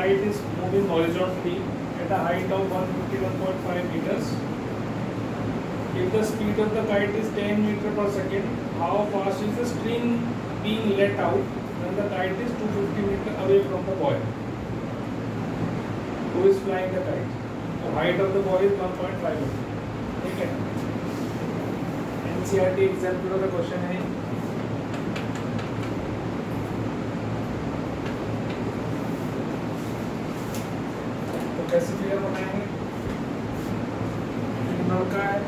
kite is moving horizontally at a height of 151.5 meters. If the speed of the kite is 10 meter per second, how fast is the string being let out when the kite is 250 meter away from the boy? Who is flying the kite? The height of the boy is 1.5 meter. ठीक है? NCERT example का question है. तो कैसे figure बनाएंगे? एक लड़का है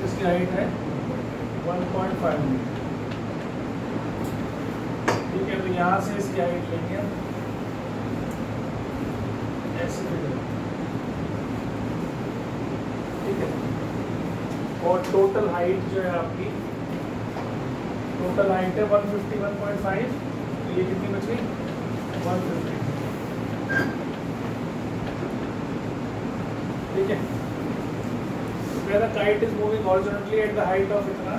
जिसकी हाइट है 1.5 मीटर. ठीक है, तो यहाँ से इसकी हाइट लेंगे ऐसे फिगर. ठीक है, और टोटल हाइट जो है आपकी, टोटल हाइट है 151.5. तो ये कितनी बच गई? 150. ठीक है, the kite is moving horizontally at the height of इतना,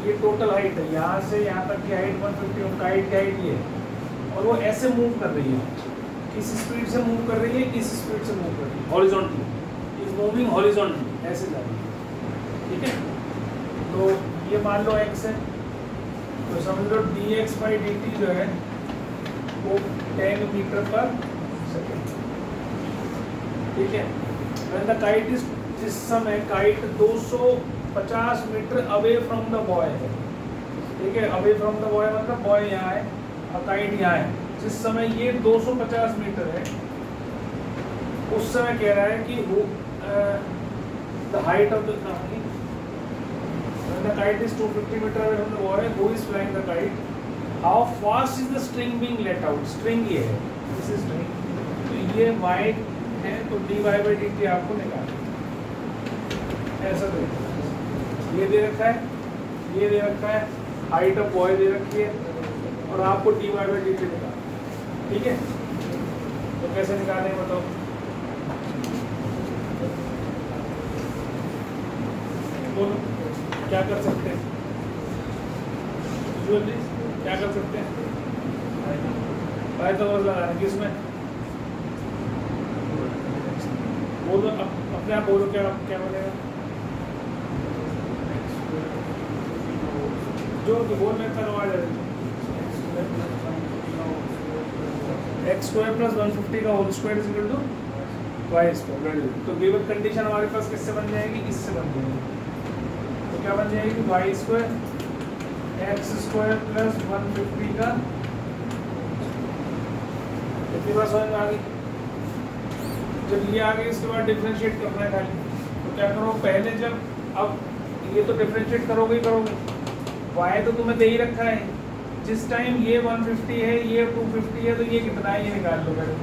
ये टोटल हाइट है. यहाँ से यहाँ तक की हाइट 150 और काइट की हाइट ये है, और वो ऐसे मूव कर रही है. किस स्पीड से मूव कर रही है? किस स्पीड से मूव कर रही है? हॉरिजॉन्टली. इज मूविंग हॉरिजॉन्टली, ऐसे जा रही है. ठीक है, तो ये मान लो x है, तो समझ लो dx/dt जो है वो 10 मीटर पर सेकेंड. ठीक है, when the kite is, जिस समय kite 250 metre away from the boy है. ठीक है, अवे फ्रॉम द बॉय मतलब बॉय यहाँ है और काइट यहाँ है. जिस समय ये 250 मीटर है, उस समय कह रहा है कि the height of the kite is 250 metre away from the boy who is flying the kite, how fast is the string being let out. String ये है, दिस इज स्ट्रिंग. तो ये y है, तो dy/dt आपको निकालना ऐसा दे. ये दे रखा है, ये दे रखा है, हाइट ऑफ बॉय दे रखी है, और आपको dy/dt निकालना. ठीक है, तो कैसे निकालें बताओ? बोलो क्या कर सकते हैं? क्या कर सकते हैं? पाइथागोरस लगाना. किसमें? बोलो, अपने आप बोलो, क्या क्या बनेगा? जो बोल में करवा दे. x² + 150 का whole square is equal to y². तो गिवन कंडीशन हमारे पास किससे बन जाएगी? इससे बन जाएगी. तो क्या बन जाएगी? y² x² + 150 का. कितनी बार समझ में आ गई? जब ये आ गई, इसके बाद डिफरेंशिएट करना है खाली. तो क्या करो पहले, जब अब ये तो डिफरेंशिएट करोगे ही करोगे. y तो तुम्हें दे ही रखा है. जिस टाइम ये 150 है, ये 250 है, तो ये कितना है ये निकाल लो पहले.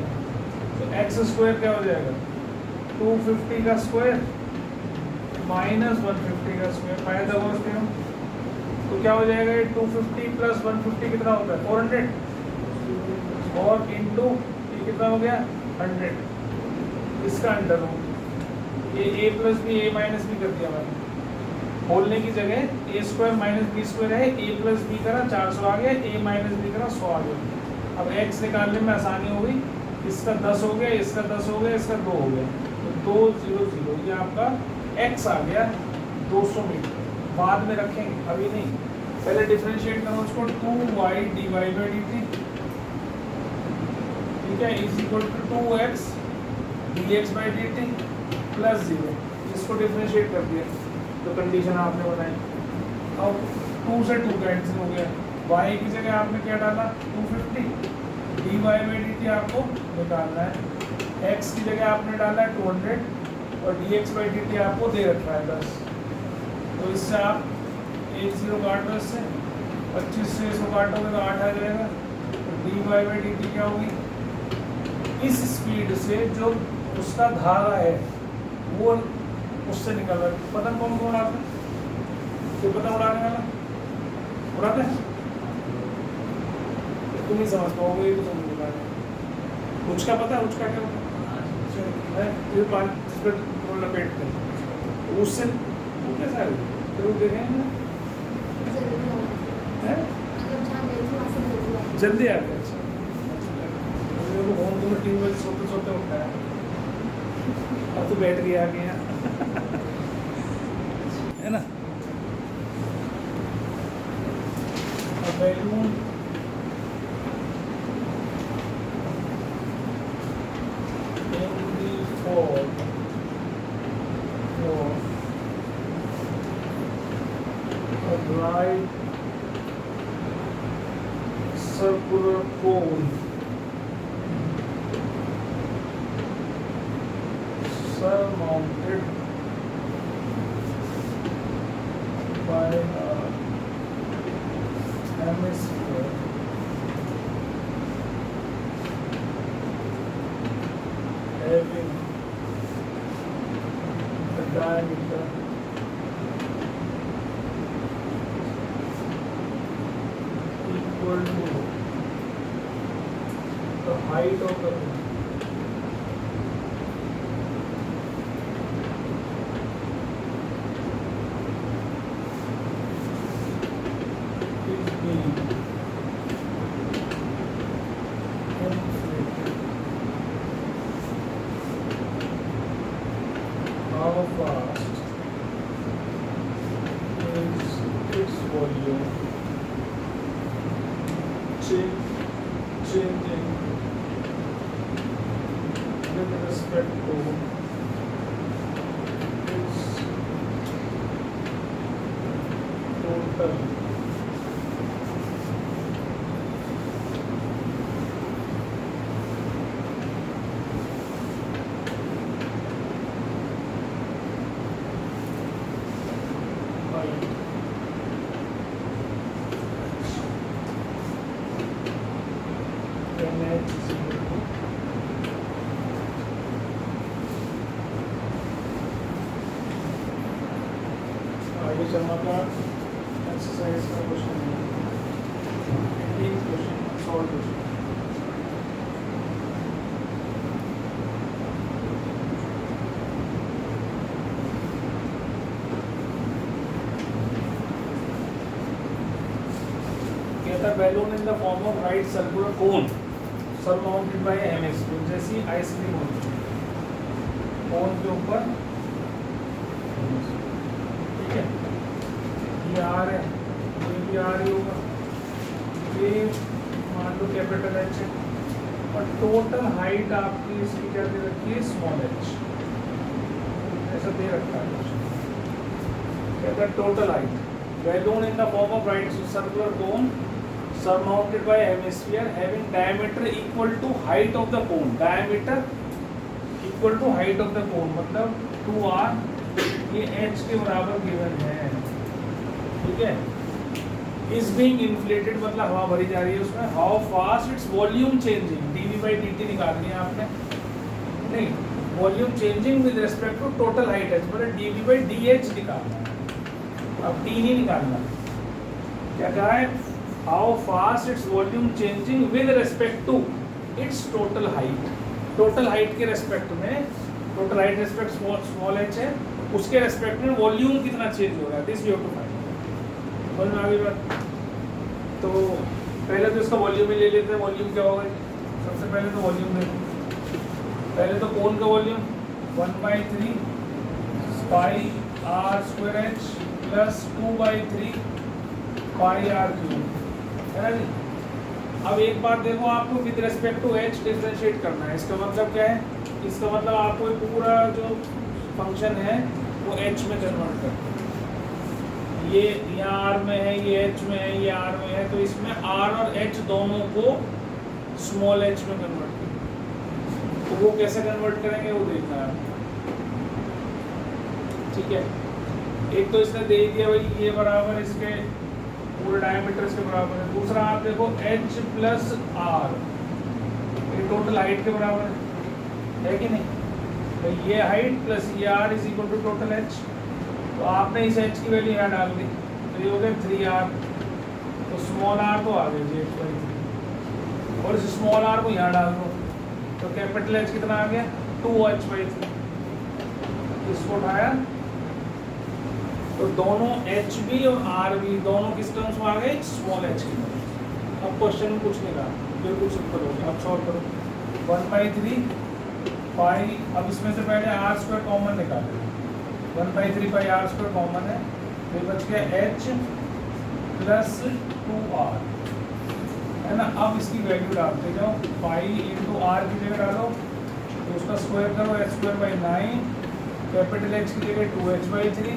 तो x² क्या हो जाएगा? 250 का स्क्वायर माइनस 150 का स्क्वायर. Pythagoras theorem. तो क्या हो जाएगा? ये 250 + 150 कितना होता है? 400. और इंटू ये कितना हो गया? 100. इसका अंडर रूट. ये a + b a - b कर दिया मैंने. बोलने की जगह a² - b² है. a + b करा 400 आ गया, a - b करा 100 आ गया. अब x निकालने में आसानी हो गई. इसका 10 हो गया, इसका 10 हो गया, इसका 2 हो गया. तो 2 0 0 ये आपका x आ गया 200 मीटर. बाद में रखेंगे, अभी नहीं. पहले डिफरेंशिएट करो उसको. 2y dy/dt. ठीक है, is equal to 2x dx/dt + 0. इसको डिफरेंशिएट कर दिया तो कंडीशन आपने बनाई. अब 2 से 2 कैंसिल हो गया. y की जगह आपने क्या डाला? 250. dy/dt आपको निकालना है. x की जगह आपने डाला है 200 और dx/dt आपको दे रखा है 10. तो इससे आप 1 0 काट दो. इससे 25 से इसको काटोगे तो 8 आ जाएगा. तो dy/dt क्या होगी? इस स्पीड से जो उसका धागा है वो उससे निकल रहा है. पतंग कौन कौन उड़ाते हैं? कोई पतंग उड़ाने वाला उड़ाते हैं? तुम ही समझ पाओगे, ये तो समझ नहीं पाएगा. उचका पता है? उचका क्या होता है? ये पानी जिस पर वो लपेटते हैं, उससे वो कैसा है? जरूर देखें ना, जल्दी आ गया. को फोन तुम्हें 3 बजे सोते सोते उठा है, अब तो बैठ गया आगे यहाँ है ना। अब balloon right circular cone surmounted by a hemisphere having a diameter equal to the height of the moon. Is being inflated. How fast is its volume changing with respect to its total height. आगे चलना का exercise का question है, 18 question solve question. कहता balloon in the form of right circular cone surmounted bye hemisphere, जैसी ice cream होती है कोन के ऊपर, ठीक है, ये आर है, ये भी आर ही होगा, ये मान लो कैपिटल एच है, और टोटल हाइट आपकी इसकी क्या दे रखी है, स्मॉल एच, ऐसा दे रखा है। कहता है total height balloon in the form of right circular cone surmounted by hemisphere having diameter equal to height of the cone, diameter equal to height of the cone मतलब 2r, ये h के बराबर given है, ठीक है। is being inflated मतलब हवा भरी जा रही है उसमें, how fast its volume changing, dv by dt निकाल लिया आपने, नहीं volume changing with respect to total height h, मतलब dv by dh निकालना है, अब d नहीं निकालना, क्या कहा है, how fast its volume changing with respect to its total height, total height के रेस्पेक्ट में, total height respect small h है, उसके रेस्पेक्ट में वॉल्यूम कितना चेंज हो रहा है, this we have to find. समझ में आ गई बात। तो पहले तो इसका वॉल्यूम ही ले लेते हैं, वॉल्यूम क्या होगा, सबसे पहले तो वॉल्यूम देखो, पहले तो कोन का volume 1/3 pi r square h plus 2/3 pi r cube, है ना जी। अब एक बात देखो, आपको with respect to h differentiate करना है, इसका मतलब क्या है, इसका मतलब आपको पूरा जो फंक्शन है वो h में कन्वर्ट करना है, ये यहाँ r में है, ये h में है, ये r में है, तो इसमें r और h दोनों को स्मॉल h में कन्वर्ट करना, तो वो कैसे कन्वर्ट करेंगे वो देखना है, ठीक है। एक तो इसने दे दिया भाई ये बराबर इसके पूरे डायमीटर के बराबर है, दूसरा आप देखो h प्लस आर, ये टोटल हाइट के बराबर है कि नहीं, तो ये हाइट प्लस ये R is equal to total h, तो आपने इस h की वैल्यू यहाँ डाल दी, तो ये हो गया 3r, तो स्मॉल r तो आ गई जी h/3, और इस स्मॉल r को यहाँ डाल दो, तो कैपिटल H कितना आ गया 2h/3, इसको उठाया तो दोनों एच बी और आर बी दोनों किस टर्म्स में आ गए, स्मॉल एच की। अब क्वेश्चन में कुछ नहीं कहा, बिल्कुल सिंपल हो गया, अब सॉल्व करो। 1/3 पाई, अब इसमें से पहले आर स्क्वायर कॉमन निकालें, 1/3 पाई आर स्क्वायर कॉमन है, फिर बच गया h प्लस 2r, है ना। अब इसकी वैल्यू डालते जाओ, पाई इंटू आर की जगह डालो तो उसका स्क्वायर करो, h²/9, कैपिटल H की जगह 2h/3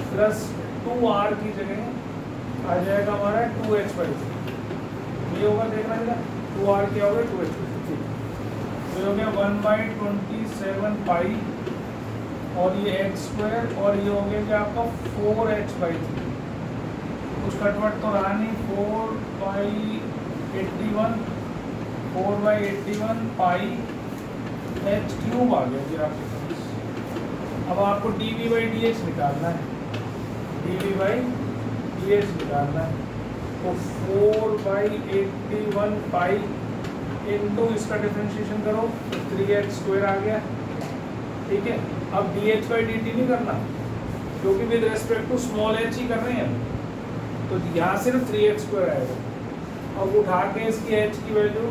प्लस 2r की जगह आ जाएगा हमारा 2h/3, ये होगा, देखना जरा 2r क्या होगा 2h/3, तो हो गया 1/27 पाई और ये h² और ये हो गया कि आपका 4h/3, कुछ कटवट तो रहा नहीं, 4/81 पाई h³ आ गया जी आपके पास। अब आपको dv/dx निकालना है, dv/dx निकालना है, तो 4/81 पाई इंटू इसका डिफरेंशिएशन करो तो 3h² आ गया, ठीक है। अब dh/dt नहीं करना क्योंकि with respect to small h ही कर रहे हैं हम, तो यहाँ सिर्फ 3h² आएगा। अब उठा के इसकी h की वैल्यू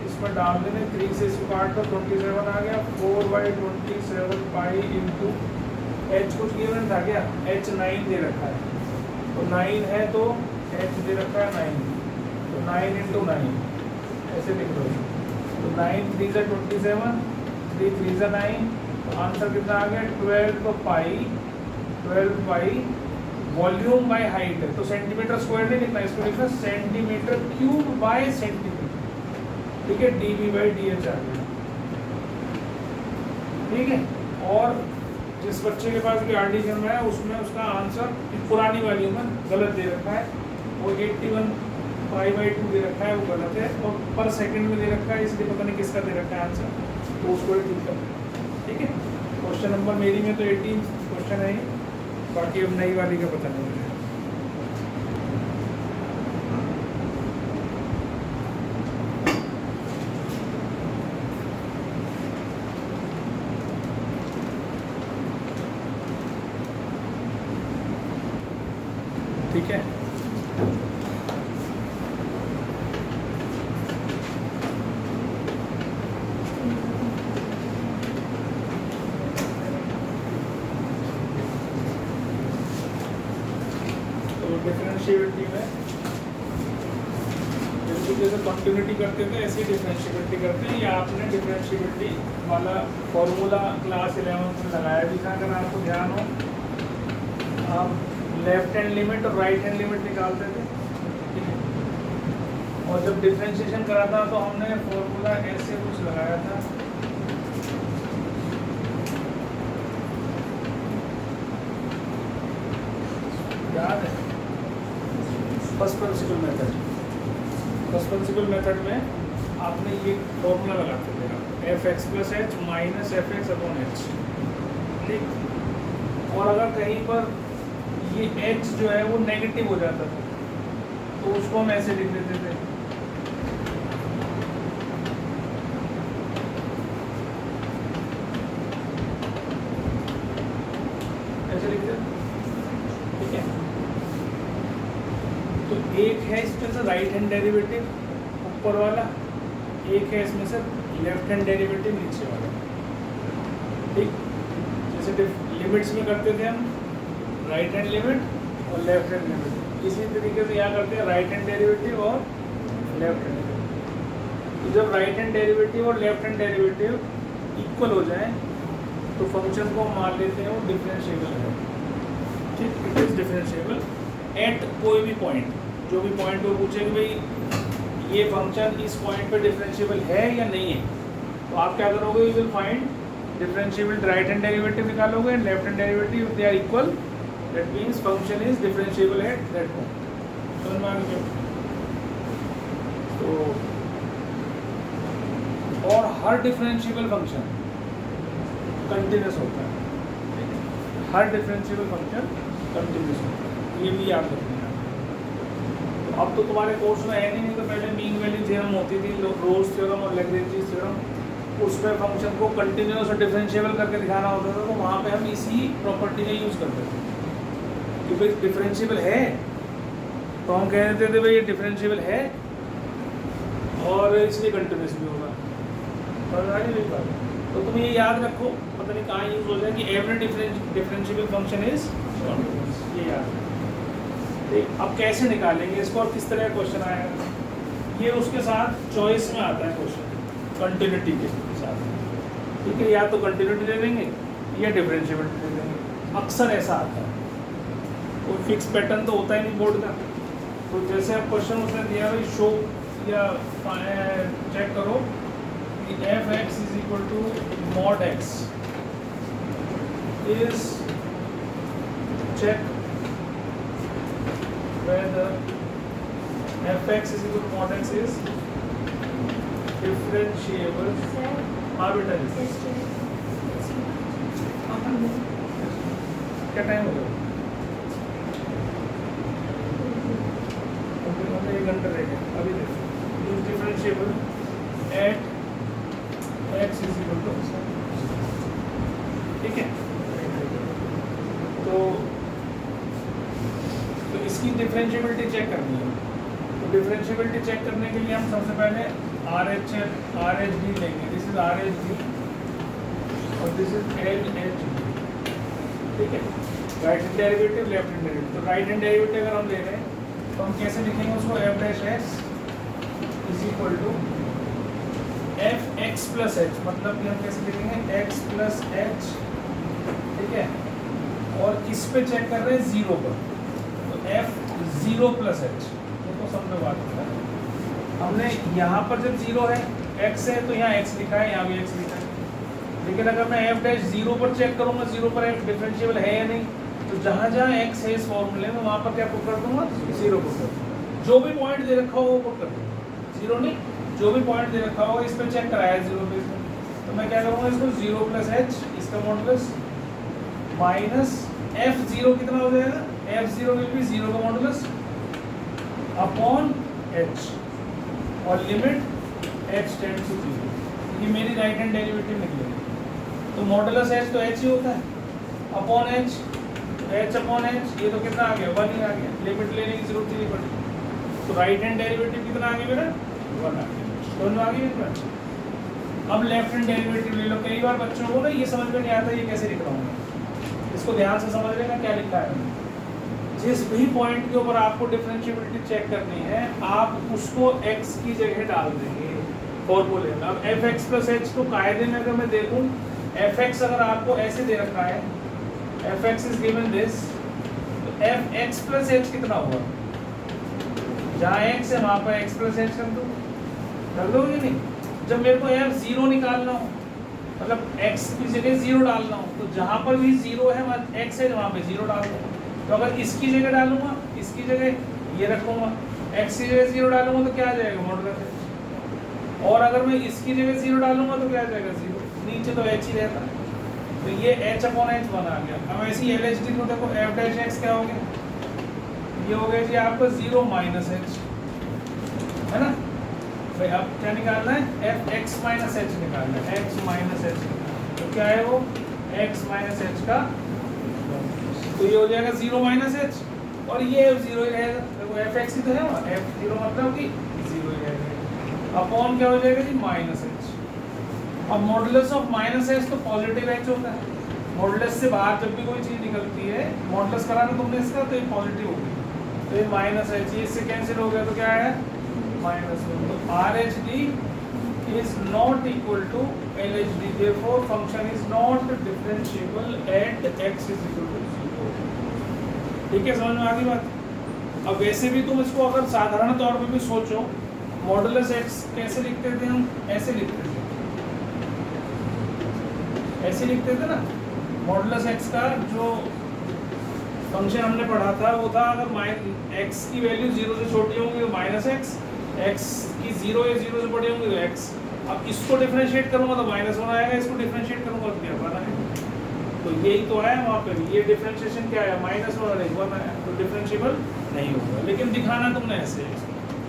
इसमें डाल देंगे, 3 से इसको काट दो 27 आ गया, 4/27 पाई इंटू h कुछ गिवन था क्या, h 9 दे रखा है, तो 9 है तो h दे रखा है 9, तो 9 इंटू 9 ऐसे लिख दो, तो 9 3 से 27, 3 3 से 9, तो आंसर कितना आ गया 12 पाई वॉल्यूम बाय हाइट है, तो सेंटीमीटर स्क्वायर नहीं लिखना, इसको लिखना सेंटीमीटर क्यूब बाय सेंटीमीटर, ठीक है, dv/dh आ गया, ठीक है। और जिस बच्चे के पास भी आर्टिकल में है उसमें उसका आंसर पुरानी वाली में गलत दे रखा है, वो 81 पाई/2 दे रखा है, वो गलत है, और पर सेकंड में दे रखा है, इसलिए पता नहीं किसका दे रखा है आंसर, तो उसको ठीक कर, ठीक है। क्वेश्चन नंबर मेरी में तो 18 क्वेश्चन है, बाकी अब नई वाली का पता नहीं मुझे। ठीक है, डिफरेंशिएबिलिटी में बिल्कुल जैसे कंटिन्यूटी करते थे ऐसी डिफरेंशिएबिलिटी करते हैं, या आपने डिफरेंशिएबिलिटी वाला फॉर्मूला क्लास 11 में लगाया भी था, अगर आपको ध्यान हो, आप लेफ्ट हैंड लिमिट और राइट हैंड लिमिट निकालते थे, ठीक है। और जब डिफरेंशिएशन करा था तो हमने फॉर्मूला ऐसे कुछ लगाया था, याद है, फर्स्ट प्रिंसिपल मेथड में आपने ये फॉर्मूला लगाते थे, fx + h - fx/h, ठीक। और अगर कहीं पर ये h जो है वो नेगेटिव हो जाता था तो उसको हम ऐसे लिख देते थे, ऐसे लिखते, ठीक है। तो एक है इसमें से राइट हैंड डेरिवेटिव ऊपर वाला, एक है इसमें से लेफ्ट हैंड डेरिवेटिव नीचे वाला, ठीक। जैसे लिमिट्स में करते थे हम राइट हैंड लिमिट और लेफ्ट हैंड लिमिट, इसी तरीके से यहाँ करते हैं राइट हैंड डेरिवेटिव और लेफ्ट हैंड डेरिवेटिव। तो जब राइट हैंड डेरिवेटिव और लेफ्ट हैंड डेरिवेटिव इक्वल हो जाए तो फंक्शन को मान लेते हैं वो डिफरेंशिएबल है, ठीक, इट इज डिफरेंशिएबल एट कोई भी पॉइंट, जो भी पॉइंट वो पूछे कि भाई ये फंक्शन इस पॉइंट पे डिफरेंशिएबल है या नहीं है, तो आप क्या करोगे, you will find differentiable right hand derivative निकालोगे and left hand derivative, they are equal, that means function is differentiable at that point. समझ में आ गया? तो और हर डिफरेंशिएबल फंक्शन कंटिन्यूस होता है, हर डिफरेंशिएबल फंक्शन कंटिन्यूस होता है, ये भी याद रखना है। तो अब तो तुम्हारे कोर्स में है नहीं, तो पहले मीन वैल्यू थ्योरम होती थी, रोल्स थ्योरम और लैग्रेंज थ्योरम, उसमें फंक्शन को कंटिन्यूस और डिफरेंशिएबल करके दिखाना होता था, तो वहाँ पे हम इसी प्रॉपर्टी का यूज़ करते थे कि भाई डिफरेंशिएबल है, तो हम कह देते थे भाई ये डिफरेंशिएबल है और इसलिए कंटिन्यूस भी होगा, समझ आ रही मेरी बात? तो तुम ये याद रखो, पता नहीं कहाँ यूज हो जाए कि every differentiable function is continuous, ये याद रखो। ठीक, अब कैसे निकालेंगे इसको और किस तरह का क्वेश्चन आएगा, ये उसके साथ चॉइस में आता है क्वेश्चन, कंटिन्यूटी के साथ। ठीक है, या तो कंटिन्यूटी ले लेंगे या डिफरेंशिएबिलिटी ले लेंगे, अक्सर ऐसा आता है, कोई फिक्स पैटर्न तो होता ही नहीं बोर्ड का। तो जैसे अब क्वेश्चन उसने दिया भाई शो या चेक करो कि F X is equal to mod X is check whether fx is equal to mod x is differentiable। हाँ बेटा जी, क्या टाइम हो गया? एक घंटा रह गया, अभी देखो is differentiable at x is equal to, ठीक है। तो इसकी डिफरेंशिएबिलिटी चेक करनी है। तो डिफरेंशिएबिलिटी चेक करने के लिए हम सबसे पहले आर एच डी लेंगे। This is R H D और this is L H D, ठीक है। Right hand derivative, left hand derivative. तो राइट हैंड डेरिवेटिव अगर हम ले रहे हैं तो हम कैसे लिखेंगे उसको, F dash X is equal to F X plus H, मतलब कि हम कैसे लिखेंगे एक्स प्लस एच, ठीक है। और किस पे चेक कर रहे हैं, जीरो पर, एफ जीरो प्लस एच, देखो समझो बात है। हमने यहाँ पर जब जीरो है एक्स है तो यहाँ एक्स लिखा है, यहाँ भी एक्स लिखा है। लेकिन अगर मैं एफ डैश जीरो पर चेक करूँगा, जीरो पर एफ डिफरेंशिएबल है या नहीं, तो जहाँ जहाँ एक्स है इस फॉर्मूले में वहाँ पर क्या पुट कर दूंगा, जीरो पुट कर दूँगा। जो भी पॉइंट दे रखा हो वो पुट कर दूँगा, जीरो नहीं, जो भी पॉइंट दे रखा होगा इस पर चेक कराया जीरो पे, तो मैं क्या करूँगा इसको जीरो प्लस एच, इसका मॉडुलस माइनस एफ जीरो कितना हो जाएगा, F zero will be zero का मॉडुलस अपॉन एच और limit H tends to zero. ये मेरी राइट हैंड डेरिवेटिव निकलेगी। तो मॉडुलस एच तो एच ही होता है, upon H, H upon H, ये तो कितना आ गया, वन ही आ गया, लिमिट लेने की जरूरत ही नहीं पड़ी। तो राइट हैंड डेरिवेटिव कितना आ गया मेरा, वन आ गया, दोनों आ गए। अब लेफ्ट हैंड डेरिवेटिव ले लो। कई बार बच्चों को ना ये समझ में नहीं आता ये कैसे लिख रहा हूँ, इसको ध्यान से समझ लेना क्या लिखा है। जिस भी पॉइंट के ऊपर आपको डिफरेंशिएबिलिटी चेक करनी है, आप उसको x की जगह डाल देंगे फॉर्मूले में। अब एफ एक्स प्लस एच को कायदे में अगर मैं देखूं, एफ एक्स अगर आपको ऐसे दे रखा है, F X is given this, तो एफ एक्स प्लस एच कितना हुआ, जहाँ x है वहाँ पर x प्लस एच कर दोगे नहीं। जब मेरे को एफ जीरो निकालना हो, मतलब x की जगह जीरो डालना हो, तो जहाँ पर भी जीरो है x है वहाँ पे जीरो डाल दो। तो अगर इसकी जगह डालूंगा, इसकी जगह ये रखूंगा, x की जगह जीरो डालूंगा तो क्या आ जाएगा, मॉडुलस एच। और अगर मैं इसकी जगह जीरो डालूंगा तो क्या आ जाएगा, जीरो, नीचे तो h ही रहता है। तो ये h अपॉन एच बना गया। अब ऐसी एल एच डी को देखो, एफ डैश एक्स क्या हो गया, ये हो गया जी आपका जीरो माइनस एच, है ना भाई। अब क्या निकालना है, एफ एक्स माइनस एच निकालना है, एक्स माइनस एच। तो क्या है वो, एक्स माइनस एच का, तो ये हो जाएगा जीरो माइनस एच, और ये जीरो ही रहेगा। देखो एफ एक्स ही तो है वहाँ, एफ जीरो मतलब कि जीरो ही रहेगा, अपॉन क्या हो जाएगा जी, माइनस एच। अब मॉडुलस ऑफ माइनस एच तो पॉजिटिव एच होता है। मॉडुलस से बाहर जब भी कोई चीज़ निकलती है, मॉडुलस कराना तुमने इसका, तो ये पॉजिटिव होगी, तो ये माइनस एच, ये इससे कैंसिल हो गया, तो क्या है, माइनस वन। तो are H D is not equal to LHD, therefore function is not differentiable at x is equal to 0। ठीक है, समझ में आ गई बात। अब वैसे भी तुम इसको अगर साधारण तौर पे भी सोचो, मॉडुलस x कैसे लिखते थे हम, ऐसे लिखते थे, ऐसे लिखते थे ना। मॉडुलस x का जो फंक्शन हमने पढ़ा था वो था, अगर x की वैल्यू 0 से छोटी होंगी तो माइनस एक्स, x की 0 या 0 से बड़ी होंगी तो x। अब इसको डिफरेंशिएट करूंगा तो माइनस वन आएगा, इसको डिफरेंशिएट करूंगा तो क्या वन आएगा। तो यही तो आया वहाँ पे भी, ये डिफरेंशिएशन क्या आया, माइनस वन और वन आया, तो डिफरेंशिएबल नहीं होगा। लेकिन दिखाना तुमने ऐसे,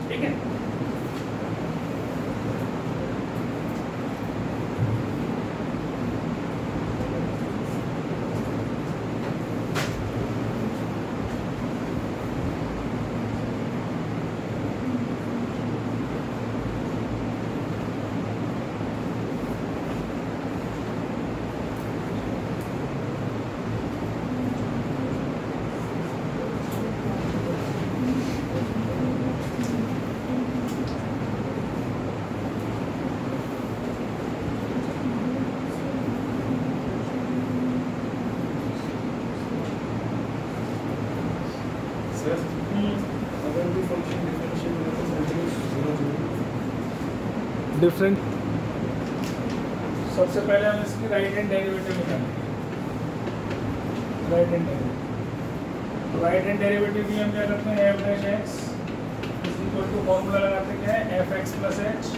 ठीक है। डिफरेंट सबसे पहले हम इसकी राइट हैंड डेरिवेटिव निकालेंगे। राइट हैंड डेरिवेटिव की हम क्या करते हैं, F dash X is equal to formula लगाते क्या है, F X plus H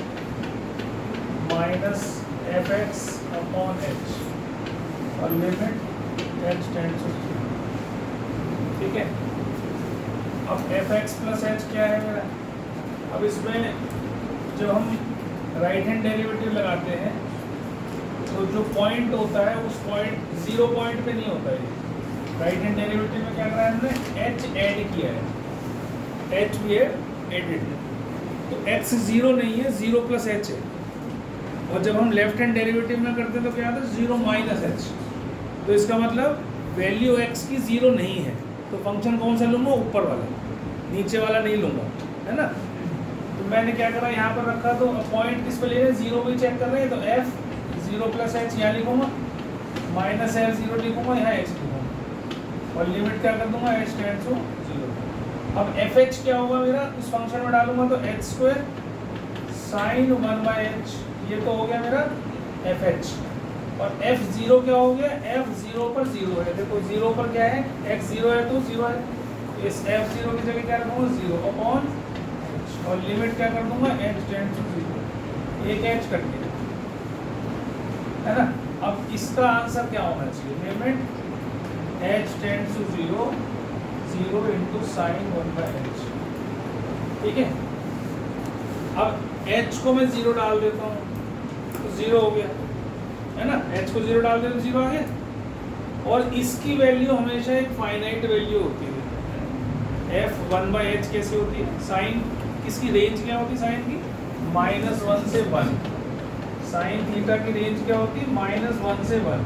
minus F X upon H और लिमिट एच टेंड्स टू 0। ठीक है, अब एफ एक्स प्लस एच क्या है मेरा, अब इसमें जब हम राइट हैंड डेरिवेटिव लगाते हैं तो जो पॉइंट होता है उस पॉइंट 0 पॉइंट पे नहीं होता है। राइट हैंड डेरिवेटिव में क्या करा है हमने, एच ऐड किया है, एच भी है एडेड है, तो एक्स 0 नहीं है, 0 प्लस एच है। और जब हम लेफ्ट हैंड डेरिवेटिव में करते हैं तो क्या आता है, 0 माइनस एच। तो इसका मतलब वैल्यू एक्स की 0 नहीं है, तो फंक्शन कौन सा लूँगा, ऊपर वाला, नीचे वाला नहीं लूँगा, है ना। तो मैंने क्या करा, यहाँ पर रखा, तो पॉइंट किस पे ले रहे हैं, 0 भी चेक कर रहे हैं, तो एफ 0 प्लस एच यहाँ लिखूँगा, माइनस एफ 0 लिखूँगा, यहाँ एच लिखूँगा और लिमिट क्या कर दूँगा, एच टेंड्स टू 0। अब एफ एच क्या होगा मेरा, उस फंक्शन में डालूंगा तो एच स्क्वायर साइन 1/h, ये तो हो गया मेरा एफ एच। और एफ 0 क्या हो गया, एफ 0 पर 0 है, देखो 0 पर क्या है, एक्स 0 है तो 0 है, इस एफ 0 की जगह क्या रखूँगा, 0 अपॉन और लिमिट क्या कर दूंगा, एच टेंड्स टू 0, एक एच कर दिया, है ना। अब इसका आंसर क्या होना चाहिए, limit H tends to 0 into sine 1/h। ठीक है, अब h को मैं 0 डाल देता हूँ तो 0 हो गया, है ना, h को 0 डाल देता हूँ 0 आ गया। और इसकी वैल्यू हमेशा एक फाइनाइट वैल्यू होती है, f 1/h कैसे होती है, साइन किसकी रेंज क्या होती है, साइन की -1 से 1, साइन थीटा की रेंज क्या होती है, -1 से 1।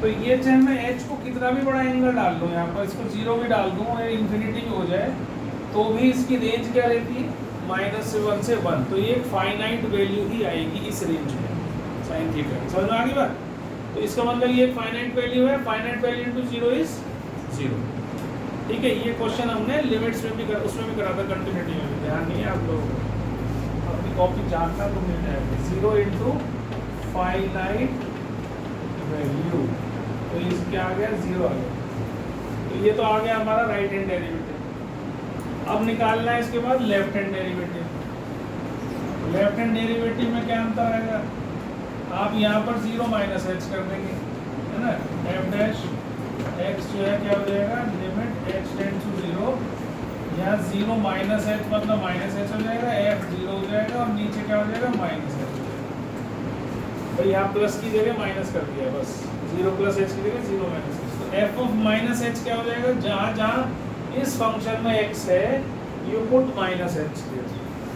तो ये चाहे मैं h को कितना भी बड़ा एंगल डाल दूँ, यहाँ पर इसको 0 भी डाल दूँ और इन्फिनिटी भी हो जाए तो भी इसकी रेंज क्या रहती है, -1 से 1। तो ये एक फाइनाइट वैल्यू ही आएगी इस रेंज में, साइन थीटा। समझ में आ गई बात। तो इसका मतलब ये एक फाइनाइट वैल्यू है, फाइनाइट वैल्यू इनटू 0 इज 0। ठीक है, ये क्वेश्चन हमने लिमिट्स में भी उसमें भी करा था, कंटिन्यूटी में भी, ध्यान नहीं है आप लोगों को, अपनी कॉपी जानना तो मिल जाएगा। 0 इंटू फाइनाइट वैल्यू, तो इसके आ गया 0 आ गया, तो ये तो आ गया हमारा राइट हैंड डेरिवेटिव। अब निकालना है इसके बाद left hand derivative. Left hand derivative में क्या अंतर आएगा, आप यहाँ पर 0 माइनस एच कर देंगे, है ना, एफ डैश एक्स जो है क्या हो जाएगा, लिमिट एच टेंड्स टू 0, यहाँ 0 माइनस एच मतलब माइनस एच हो जाएगा, एफ 0 हो जाएगा और नीचे क्या हो जाएगा, माइनस एच। तो यहाँ प्लस की जगह माइनस कर दिया, बस 0 प्लस एच की जगह 0 माइनस एच। तो एफ ऑफ माइनस एच क्या हो जाएगा, जहाँ जहाँ इस फंक्शन में एक्स है यू पुट माइनस एच,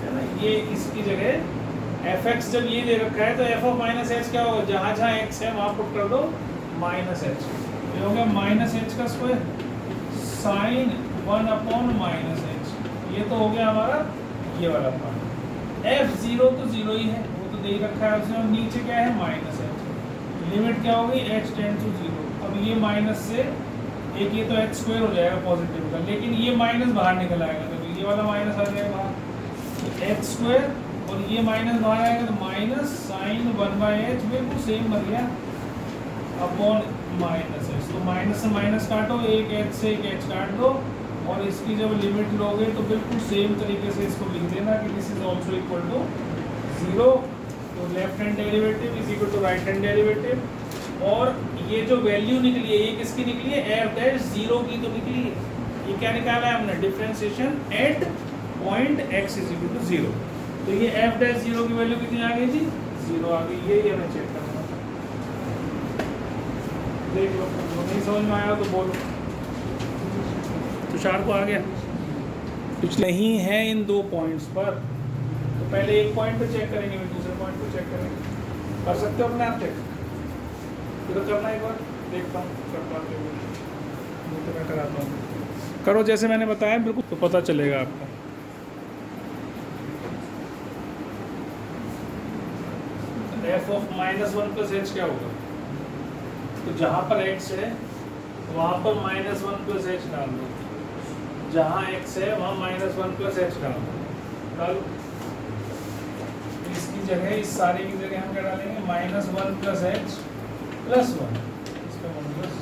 है ना, ये इसकी जगह एफ एक्स जब ये दे रखा है तो एफ ऑफ माइनस एच क्या होगा, जहाँ जहाँ एक्स है वहाँ पुट कर दो माइनस एच, ये हो गया माइनस एच का square sine 1 upon minus H. ये तो हो गया हमारा ये वाला पार्ट। एफ 0 तो 0 ही है, वो तो दे ही रखा है उसमें, और नीचे क्या है, माइनस एच। लिमिट क्या होगी, एच टेंड्स टू 0। अब ये माइनस से एक ये तो एच स्क्वायर हो जाएगा पॉजिटिव का, लेकिन ये माइनस बाहर निकल आएगा तो ये वाला माइनस आ जाएगा बाहर, तो एच स्क्वायर और ये माइनस बाहर आएगा तो माइनस साइन 1/h, बिल्कुल सेम बन गया, अपॉन माइनस एच। तो माइनस से माइनस काटो, एक एच से एक एच काट दो, और इसकी जब लिमिट लोगे तो बिल्कुल सेम तरीके से इसको लिख देना कि this is also equal to 0। तो left hand derivative is equal to right hand derivative. और ये जो वैल्यू निकली है ये किसकी निकली है, एफ डैश 0 की तो निकली है। ये क्या निकाला है हमने, differentiation at point X is equal to 0। तो ये एफ डैश 0 की वैल्यू कितनी आ गई थी, 0 आ गई। ये हमें चेक करना, देख लो, नहीं समझ में आया तो बोलो। तुषार को आ गया, कुछ नहीं है इन 2 पॉइंट्स पर, तो पहले एक पॉइंट पे चेक करेंगे, फिर दूसरे पॉइंट पे चेक करेंगे। कर सकते हो अपने आप चेक, फिर करना एक बार, देखता हूँ कर पाते हो, तो मैं कराता हूँ। करो जैसे मैंने बताया बिल्कुल, तो पता चलेगा आपको। एफ ऑफ -1 प्लस एच क्या होगा, तो जहाँ पर एक्स है वहाँ पर -1 प्लस एच डाल दो, जहाँ एक्स है वहाँ -1 प्लस एच डाल दो, इसकी जगह, इस सारे की जगह हम क्या डालेंगे, -1 + h + 1, इसका मॉडुलस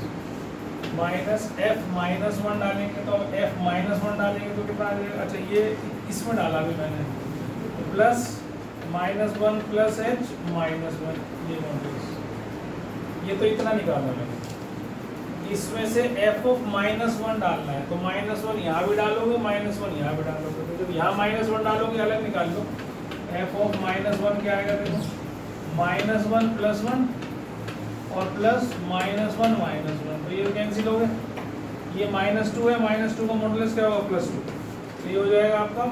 माइनस f -1 डालेंगे, तो f -1 डालेंगे तो कितना आ जाएगा, अच्छा ये इसमें डाला भी मैंने, प्लस -1 + h -1, ये मॉडुलस, ये तो इतना निकालना मैंने। इसमें से f(-1) डालना है, तो -1 यहाँ भी डालोगे, -1 यहाँ भी डालोगे, तो जब यहाँ -1 डालोगे अलग निकाल लो, f(-1) क्या आएगा, देखो -1 + 1 और प्लस -1 -1, तो ये कैंसिल हो गया, ये -2 है, -2 का मॉडुलस क्या होगा, +2, तो ये हो जाएगा आपका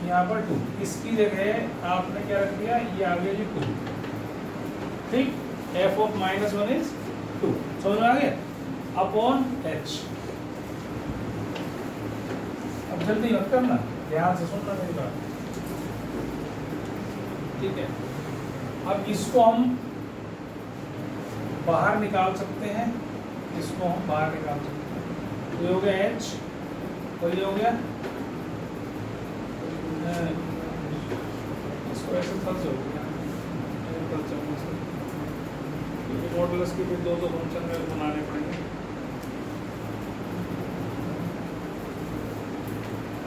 यहाँ पर 2, इसकी जगह आपने क्या रख दिया, ये आ गया जी 2, ठीक, f(-1) इज 2, समझ में आ गया, अपॉन h। अब जल्दी मत करना, ध्यान से सुनना मेरी बात, ठीक है। अब इसको हम बाहर निकाल सकते हैं, इसको हम बाहर निकाल सकते हैं, ये हो गया h और ये हो गया, इसको ऐसे फंस हो गया, मॉडुलस के भी दो फंक्शन में बनाने पड़ेंगे।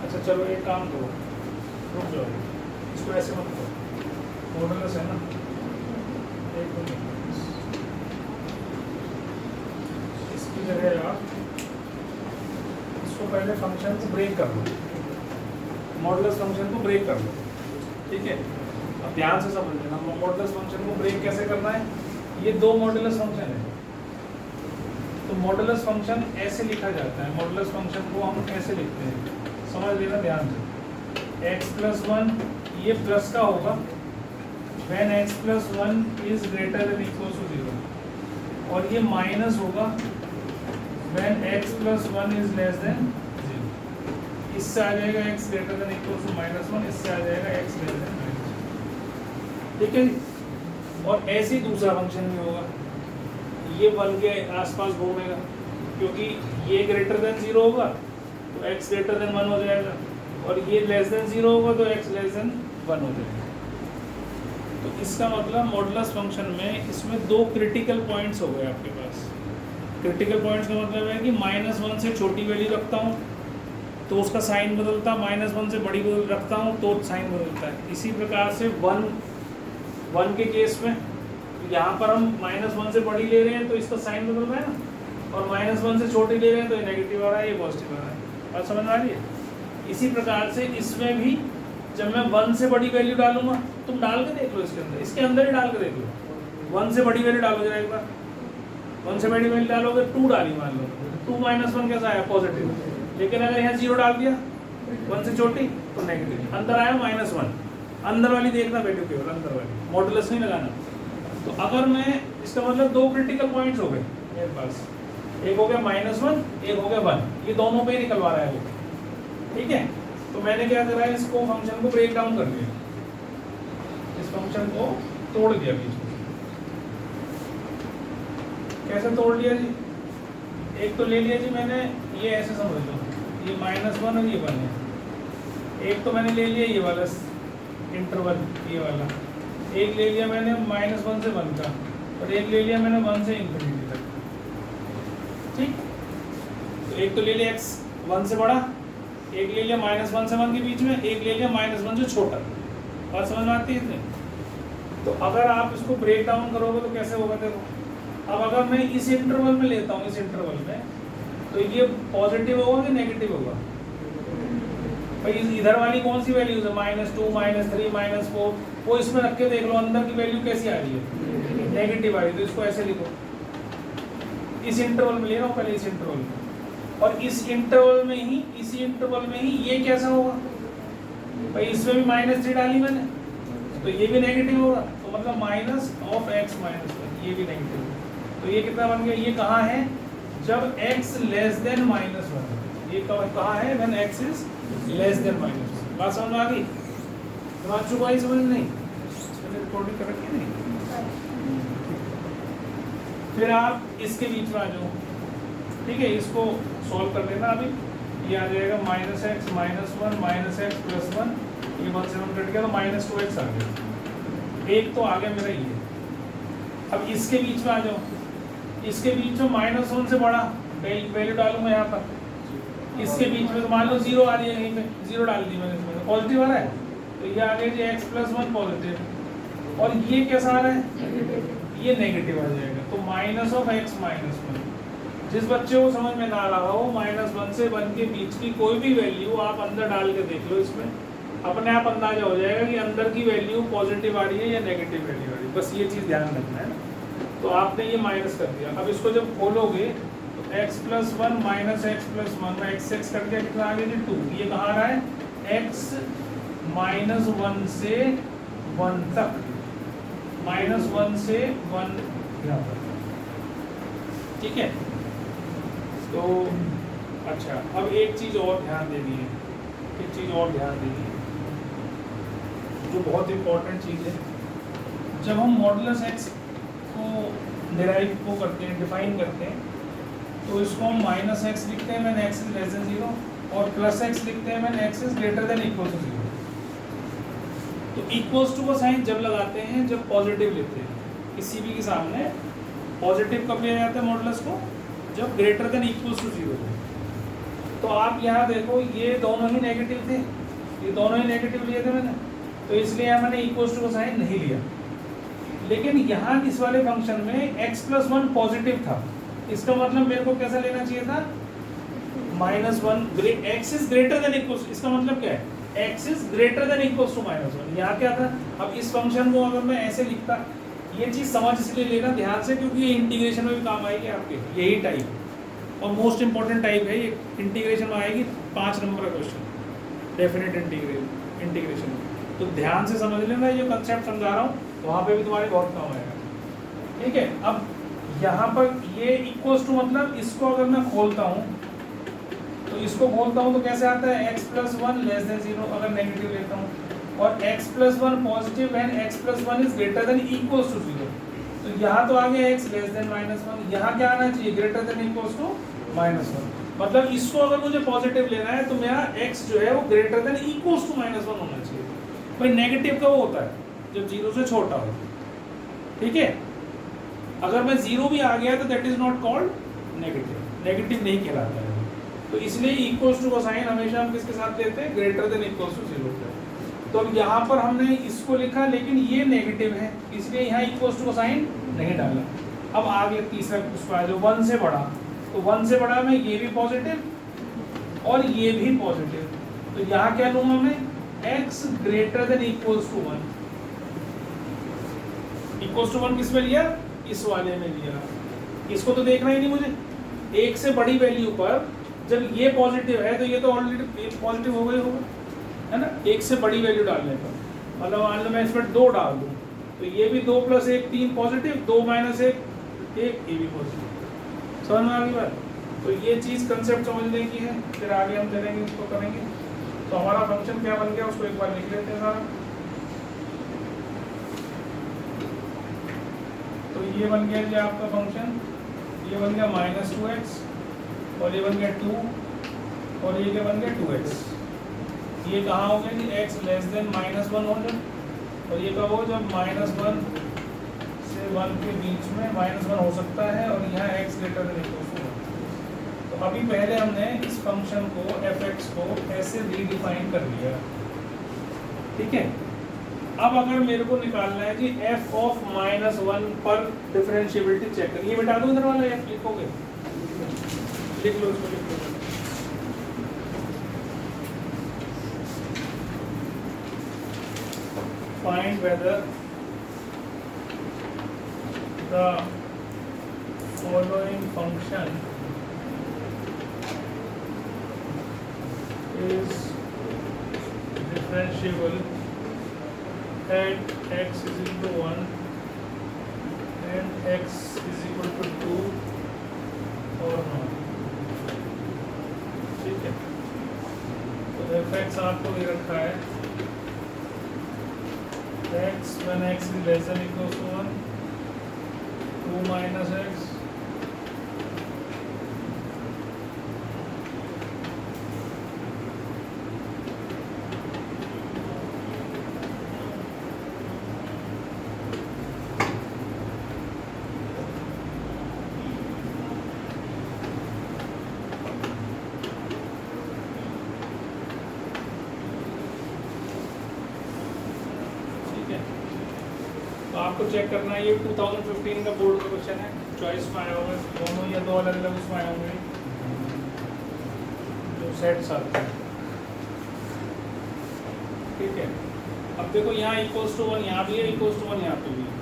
अच्छा चलो एक काम करो, रुक जाओ, इसको ऐसे मत करो, मॉडुलस है ना, एक मिनट, इसकी जगह आप इसको पहले फंक्शन को ब्रेक कर लो, मॉडुलस फंक्शन को ब्रेक कर लो, ठीक है। अब ध्यान से समझ लेना, मॉडुलस फंक्शन को ब्रेक कैसे करना है, ये दो मॉडुलस फंक्शन है, तो मॉडुलस फंक्शन ऐसे लिखा जाता है, मॉडुलस फंक्शन को हम ऐसे लिखते हैं, समझ लेना ध्यान से, x + 1 ये प्लस का होगा when x + 1 is greater than equals to 0, और ये माइनस होगा when x + 1 is less than 0, इससे आ जाएगा x greater than equals to -1, इससे आ जाएगा x less than -1, ठीक है। और ऐसे ही दूसरा फंक्शन भी होगा, ये 1 के आसपास घूमेगा, क्योंकि ये ग्रेटर देन 0 होगा तो x ग्रेटर देन 1 हो जाएगा, और ये लेस देन 0 होगा तो x लेस देन 1 हो जाएगा। तो इसका मतलब मॉडुलस फंक्शन में इसमें दो क्रिटिकल पॉइंट्स हो गए आपके पास। क्रिटिकल पॉइंट्स का मतलब है कि -1 से छोटी वैल्यू रखता हूँ तो उसका साइन बदलता, -1 से बड़ी रखता हूँ तो साइन बदलता है। इसी प्रकार से 1 के केस में यहाँ पर हम -1 से बड़ी ले रहे हैं तो इसका साइन बदल रहा है ना, और -1 से छोटी ले रहे हैं तो ये नेगेटिव आ रहा है, ये पॉजिटिव आ रहा है। बात समझ में आ रही है? इसी प्रकार से इसमें भी जब मैं 1 से बड़ी वैल्यू डालूंगा, तुम डाल के देख लो, इसके अंदर ही डाल के देख लो। 1 से बड़ी वैल्यू डालोगे जरा एक बार, 1 से बड़ी वैल्यू डालोगे, 2 डाली मान लो, 2 - 1 कैसा आया, पॉजिटिव। लेकिन अगर यहाँ 0 डाल दिया 1 से छोटी तो नेगेटिव, अंदर आया -1, अंदर वाली देखना वैल्यू, केवल अंदर वाली, मॉडुलस नहीं लगाना। तो अगर मैं, इसका मतलब दो क्रिटिकल पॉइंट्स हो गए मेरे पास, एक हो गया -1, एक हो गया 1, ये दोनों पे ही निकलवा रहा है वो, ठीक है। तो मैंने क्या करा है, इसको फंक्शन को ब्रेक डाउन कर दिया, इस फंक्शन को तोड़ दिया बीच में। कैसे तोड़ लिया जी, एक तो ले लिया जी मैंने, ये ऐसे समझ लो, ये -1 और ये 1 है। एक तो मैंने ले लिया ये वाला इंटरवल, ये वाला एक ले लिया मैंने -1 से 1 का, और एक ले लिया मैंने 1 से इंफिनिटी तक, ठीक। तो एक तो ले लिया x 1 से बड़ा, एक ले लिया -1 से 1 के बीच में, एक ले लिया -1 से छोटा। बात समझ में आती है इसमें? तो अगर आप इसको ब्रेक डाउन करोगे तो कैसे होगा, देखो। अब अगर मैं इस इंटरवल में लेता हूँ, इस इंटरवल में, तो ये पॉजिटिव होगा कि नेगेटिव होगा भाई? इधर वाली कौन सी वैल्यूज है, -2 -3 -4, वो इसमें रख के देख लो अंदर की वैल्यू कैसी आ रही है, नेगेटिव आ रही है। तो इसको ऐसे लिखो, इस इंटरवल में ले रहा हूँ पहले, इस इंटरवल में, और इस इंटरवल में ही, इसी इंटरवल में ही ये कैसा होगा भाई, इसमें भी -3 डाली मैंने तो ये भी नेगेटिव होगा, तो मतलब -(x - 1), ये भी नेगेटिव। तो ये कितना बन गया, ये कहाँ है, जब x लेस देन -1, ये कहाँ है, when x is less than -1। बात समझ में आ गई? तुम्हारा चुप आई समझ नहीं, रिकॉर्डिंग कर रखी नहीं। फिर आप इसके बीच में आ जाओ, ठीक है, इसको सॉल्व कर लेना। अभी ये आ जाएगा -(x - 1) -(x + 1), ये 1 से 1 कट गया तो -2x आ गया। एक तो आ गया मेरा ये। अब इसके बीच में आ जाओ, इसके बीच में -1 से बड़ा वैल्यू डालूंगा यहाँ पर, इसके बीच में तो मान लो 0 आ रही है, यहीं पे 0 डाल दी मैंने, इसमें पॉजिटिव आ रहा है, तो ये आ गया जी x+1 पॉजिटिव, और ये कैसा आ रहा है, ये नेगेटिव आ जाएगा, तो -(x−1). जिस बच्चे को समझ में ना आ रहा हो, -1 से 1 के बीच की कोई भी वैल्यू आप अंदर डाल के देख लो, इसमें अपने आप अंदाजा हो जाएगा कि अंदर की वैल्यू पॉजिटिव आ रही है या नेगेटिव वैल्यू आ रही है। बस ये चीज़ ध्यान रखना है। तो आपने ये माइनस कर दिया, अब इसको जब खोलोगे तो x+1 -x+1 में x करके कितना आ गया जी 2, ये कहाँ आ रहा है, x -1 से 1 तक, -1 से 1 यहाँ पर, ठीक है। तो अच्छा, अब एक चीज़ और ध्यान देनी है, एक चीज़ और ध्यान देनी है जो बहुत इम्पोर्टेंट चीज़ है। जब हम मॉडुलस x को डिराइव को करते हैं, डिफाइन करते हैं, तो इसको हम -x लिखते हैं व्हेन x < 0 और +x लिखते हैं व्हेन x < > 0। तो इक्वल्स टू का साइन जब लगाते हैं जब पॉजिटिव लिखते हैं, किसी भी के सामने पॉजिटिव कब लिया जाता है मॉडुलस को, जब > इक्वल्स टू 0 है। तो आप यहाँ देखो, ये दोनों ही नेगेटिव थे, ये दोनों ही नेगेटिव लिए थे मैंने, तो इसलिए यहाँ मैंने इक्वल्स टू का साइन नहीं लिया। लेकिन यहाँ इस वाले फंक्शन में x+1 पॉजिटिव था, इसका मतलब मेरे को कैसा लेना चाहिए था, -1, x is greater than equals, इसका मतलब क्या है, x is greater than equals to -1। यहाँ क्या था, अब इस फंक्शन को अगर मैं ऐसे लिखता, ये चीज़ समझ इसलिए लेना ध्यान से क्योंकि ये इंटीग्रेशन में भी काम आएगी आपके, यही टाइप और मोस्ट इंपॉर्टेंट टाइप है ये, इंटीग्रेशन में आएगी 5 नंबर का क्वेश्चन, डेफिनेट इंटीग्रेशन। तो ध्यान से समझ लेना, ये कंसेप्ट समझा रहा हूँ, वहाँ पे भी तुम्हारे बहुत काम आएगा, ठीक है। अब यहाँ पर ये इक्वल्स टू मतलब इसको अगर मैं खोलता हूँ, तो इसको खोलता हूँ तो कैसे आता है, x+1 < 0 अगर नेगेटिव लेता हूँ, और x+1 positive when x+1 is greater than equals to 0। तो यहाँ तो आ गया x < -1, यहाँ क्या आना चाहिए, ग्रेटर देन इक्वल्स टू -1। मतलब इसको अगर मुझे पॉजिटिव लेना है तो मेरा x जो है वो ग्रेटर देन इक्वल्स टू -1 होना चाहिए। भाई नेगेटिव कब होता है, जब 0 से छोटा हो, ठीक है। अगर मैं 0 भी आ गया तो that is not called negative, negative नहीं कहलाता है। तो इसलिए इक्वल्स टू का साइन हमेशा हम किसके साथ लेते हैं, ग्रेटर देन इक्वल्स टू 0 के। तो अब यहाँ पर हमने इसको लिखा, लेकिन ये नेगेटिव है, इसलिए यहाँ इक्वल्स टू का साइन नहीं डाला। अब आ गया तीसरा उसका जो 1 से बड़ा, तो 1 से बड़ा में ये भी पॉजिटिव और ये भी पॉजिटिव, तो यहाँ क्या लूँगा मैं, x greater than equals to 1। Equals to 1 किस में लिया, इस वाले में लिया। इसको तो देखना ही नहीं मुझे, एक से बड़ी वैल्यू पर जब ये पॉजिटिव है तो ये तो ऑलरेडी पॉजिटिव हो गई होगा, है ना। एक से बड़ी वैल्यू डालने पर, मतलब मान लो मैं इसमें 2 डाल दूँ तो ये भी 2 + 1 3 पॉजिटिव, 2 - 1 1 ये भी पॉजिटिव। समझ में आ गई बात। तो ये चीज़ कंसेप्ट समझने की है, फिर आगे हम चलेंगे, इसको करेंगे। तो हमारा फंक्शन क्या बन गया उसको एक बार लिख लेते हैं सारा। तो ये बन गया जी आपका फंक्शन, ये बन गया -2x और ये बन गया 2 और ये क्या बन गया 2x। ये कहाँ हो गया जी, x < -1 हो जाए, और ये कब हो, जब -1 से 1 के बीच में -1 हो सकता है, और यहाँ x greater than equal to 1। तो अभी पहले हमने इस फंक्शन को f(x) को ऐसे रीडिफाइन कर लिया, ठीक है। अब अगर मेरे को निकालना है कि f ऑफ -1 पर डिफरेंशिएबिलिटी चेक करिए, बता दूं इधर वाला f लिखोगे, लिख लो इसको, लिख लो। Find whether the following function is differentiable at x is equal to 1 and x is equal to 2 or not, ठीक है। तो f(x) आपको ये रखा है, x when x is less than equals to 1, 2 minus x, आपको चेक करना है, ये 2015 का बोर्ड का क्वेश्चन है, चॉइस में आया होगा दोनों या दो अलग अलग उसमें आए होंगे जो सेट्स आते हैं। ठीक है, अब देखो यहाँ इक्वल्स टू 1 यहाँ भी है, इक्वल्स टू 1 यहाँ पे भी है।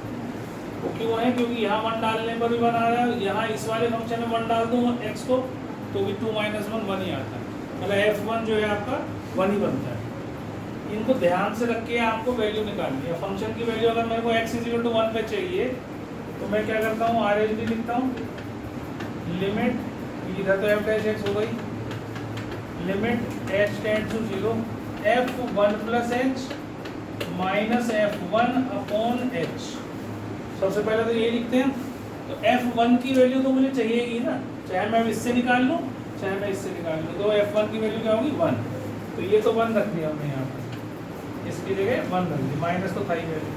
वो क्यों है? क्योंकि यहाँ 1 डालने पर भी 1 आ रहा है, यहाँ इस वाले फंक्शन में 1 डाल दूँ x को तो भी 2 - 1 1 ही आता है, मतलब f1 जो है आपका 1 ही बनता है। इनको ध्यान से रख के आपको वैल्यू निकालनी है। फंक्शन की वैल्यू अगर मेरे को x = 1 पे चाहिए तो मैं क्या करता हूँ, RHD लिखता हूँ, लिमिट, इधर तो f' हो गई, limit h tends to 0 f1 + h minus f1 upon h। सबसे पहले तो ये लिखते हैं, तो f1 की वैल्यू तो मुझे चाहिए ही ना, चाहे मैं इससे निकाल लूँ चाहे मैं इससे निकाल लूँ, तो f1 की वैल्यू क्या होगी 1, तो ये तो 1 रख दिया हमने यहाँ पर, इसकी जगह 1 रख दी, माइनस तो था ही वैल्यू।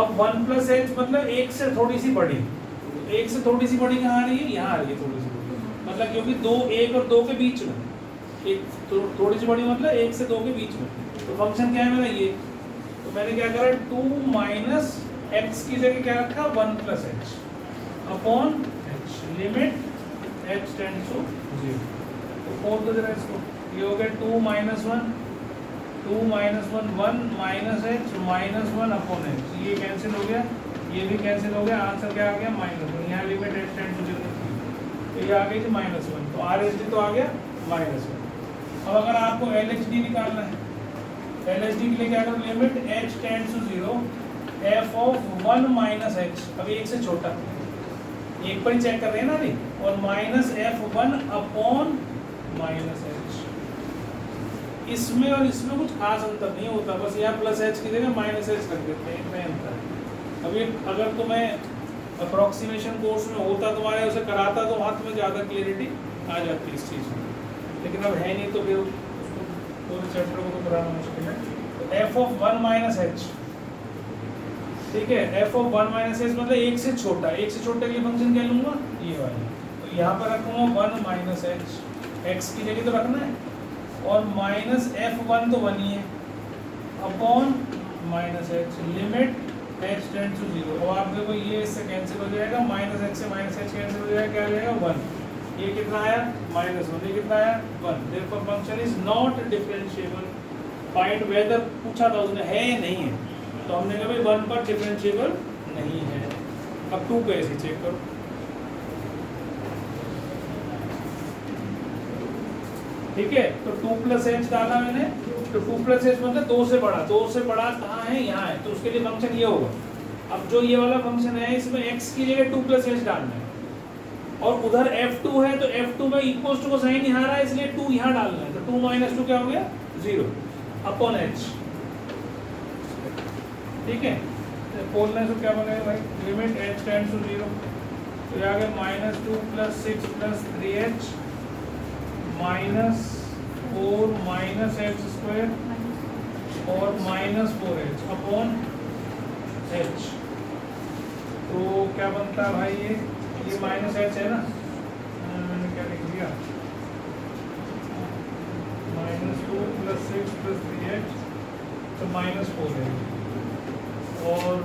अब 1 + h मतलब 1 से थोड़ी सी बड़ी, तो 1 से थोड़ी सी बड़ी कहाँ आ रही है, यहाँ आ रही है थोड़ी सी बड़ी, मतलब क्योंकि 1 और 2 के बीच में, एक तो थोड़ी सी बड़ी मतलब 1 से 2 के बीच में, तो फंक्शन क्या है मेरा ये, तो मैंने क्या करा 2 - x की जगह क्या रखा 1 + h upon h, limit h tends to 0। तो 4 तो जरा इसको, ये हो गया 2 - 1 2 - 1 1 minus h minus 1 upon h, ये कैंसिल हो गया, ये भी कैंसिल हो गया, आंसर क्या आ गया -1। यहाँ लिमिट h टेंड्स टू 0 तो ये आ गई थी -1, तो RHD तो आ गया -1। अब अगर आपको LHD निकालना है, LHD के लिए क्या करो, limit h tends to 0 f(1 - h), अभी 1 से छोटा, एक पर ही चेक कर रहे हैं ना अभी, और -f1 अपॉन -h। इसमें और इसमें कुछ खास अंतर नहीं होता, बस यहाँ +h की जगह -h रख देते हैं, इतना अंतर है। अभी अगर तुम्हें अप्रॉक्सीमेशन कोर्स में होता तुम्हारे, उसे कराता तो हाथ में ज़्यादा क्लियरिटी आ जाती इस चीज़ में, लेकिन अब है नहीं तो फिर उसको पूरे चैप्टर को तो कराना मुश्किल है। तो f(1 - h), ठीक है, f(1 - h) मतलब 1 से छोटा, 1 से छोटे के लिए फंक्शन क्या लूँगा, ये वाला, तो यहाँ पर रखूँगा 1 - h, x की जगह तो रखना है, और -f1 तो 1 ही है, upon -h, limit h tends to 0। और आप देखो ये इससे कैंसिल हो जाएगा, -h से -h कैंसिल हो जाएगा, क्या आ जाएगा 1, ये कितना आया -1, ये कितना आया 1। Therefore function is not differentiable. Find weather पूछा था उसने, है या नहीं है, तो हमने कहा भाई 1 पर डिफरेंशिएबल नहीं है। अब 2 पे ऐसे चेक करो, ठीक है, तो 2 + h डाला मैंने, तो 2 + h मतलब 2 से बड़ा, 2 से बड़ा कहाँ है, यहाँ है, तो उसके लिए फंक्शन ये होगा। अब जो ये वाला फंक्शन है इसमें x की जगह 2 + h डालना है, और उधर f2 है तो f2 में इक्वल्स टू को साइन यहाँ रहा है, इसलिए 2 यहाँ डालना है, तो 2 - 2 क्या हो गया 0 अपॉन h, ठीक है। तो बोलने से क्या बनेगा भाई, लिमिट h टेंड्स टू 0, तो ये आ गया -2 + 6 + 3h -4 -x² और -4h अपॉन h। तो क्या बनता है भाई, ये -h है ना, मैंने क्या लिख दिया, -2 + 6 + 3h तो -4h, और